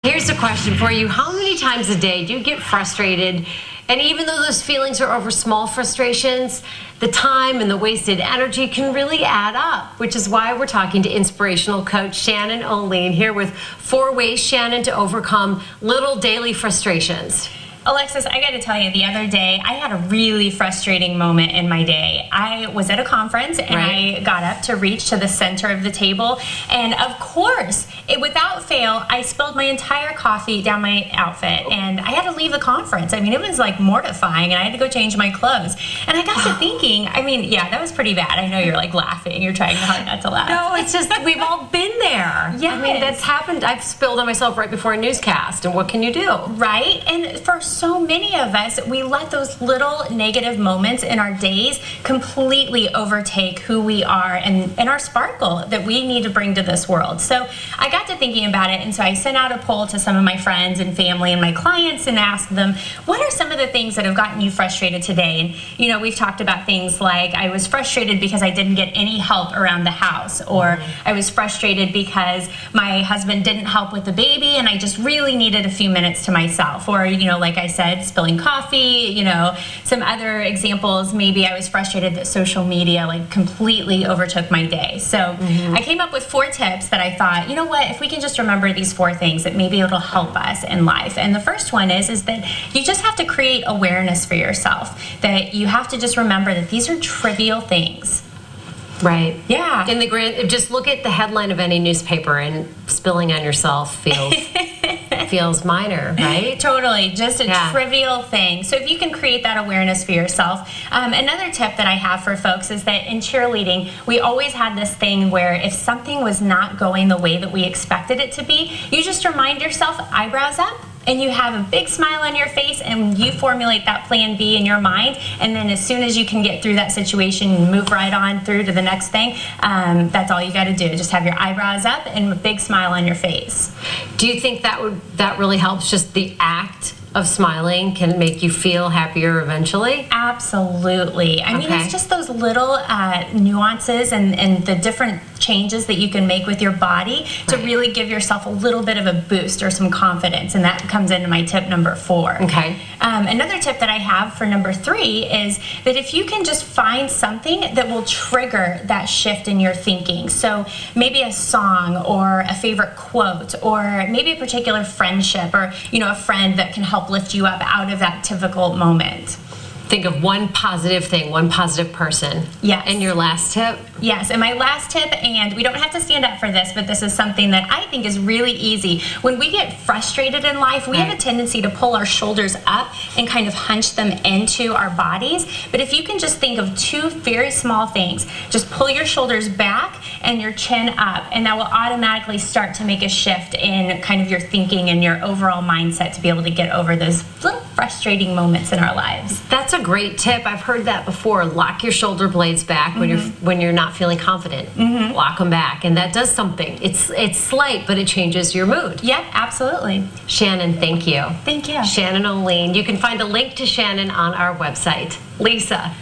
Here's a question for you. How many times a day do you get frustrated? And even though those feelings are over small frustrations, the time and the wasted energy can really add up, which is why we're talking to inspirational coach Shannon McKain here with 4 ways, Shannon, to overcome little daily frustrations. Alexis, I got to tell you, the other day, I had a really frustrating moment in my day. I was at a conference, and I got up to reach to the center of the table, and of course, without fail, I spilled my entire coffee down my outfit, and I had to leave the conference. I mean, it was like mortifying, and I had to go change my clothes. And I got to thinking, I mean, yeah, that was pretty bad. I know you're like laughing. You're trying hard not to laugh. No, it's just we've all been there. Yeah, I mean, that's happened. I've spilled on myself right before a newscast, and what can you do? Right? And for so many of us, we let those little negative moments in our days completely overtake who we are and our sparkle that we need to bring to this world. So I got to thinking about it, and so I sent out a poll to some of my friends and family and my clients and asked them, what are some of the things that have gotten you frustrated today? And you know, we've talked about things like I was frustrated because I didn't get any help around the house, or I was frustrated because my husband didn't help with the baby and I just really needed a few minutes to myself, or you know, like I said, spilling coffee. You know, some other examples, maybe I was frustrated that social media like completely overtook my day. So I came up with 4 tips that I thought, you know what, if we can just remember these 4 things, that maybe it'll help us in life. And the first one is that you just have to create awareness for yourself, that you have to just remember that these are trivial things. Right. Yeah. In the grand, just look at the headline of any newspaper, and spilling on yourself feels minor, right? Totally, just a trivial thing. So if you can create that awareness for yourself. Another tip that I have for folks is that in cheerleading, we always had this thing where if something was not going the way that we expected it to be, you just remind yourself, eyebrows up, and you have a big smile on your face, and you formulate that plan B in your mind, and then as soon as you can get through that situation and move right on through to the next thing, that's all you got to do. Just have your eyebrows up and a big smile on your face. Do you think that really helps? Just the act of smiling can make you feel happier eventually? Absolutely. I mean, it's just those little nuances and the different changes that you can make with your body to really give yourself a little bit of a boost or some confidence, and that comes into my tip number 4. Okay. Another tip that I have for number 3 is that if you can just find something that will trigger that shift in your thinking, so maybe a song or a favorite quote, or maybe a particular friendship, or you know, a friend that can help lift you up out of that difficult moment. Think of one positive thing, one positive person. Yes. And your last tip? Yes, and my last tip, and we don't have to stand up for this, but this is something that I think is really easy. When we get frustrated in life, we have a tendency to pull our shoulders up and kind of hunch them into our bodies. But if you can just think of 2 very small things, just pull your shoulders back and your chin up, and that will automatically start to make a shift in kind of your thinking and your overall mindset to be able to get over those little frustrating moments in our lives. That's a great tip. I've heard that before. Lock your shoulder blades back when you're not feeling confident. Lock them back, and that does something. It's slight, but it changes your mood. Yeah, absolutely. Shannon, thank you. Thank you. Shannon McKain. You can find a link to Shannon on our website. Lisa.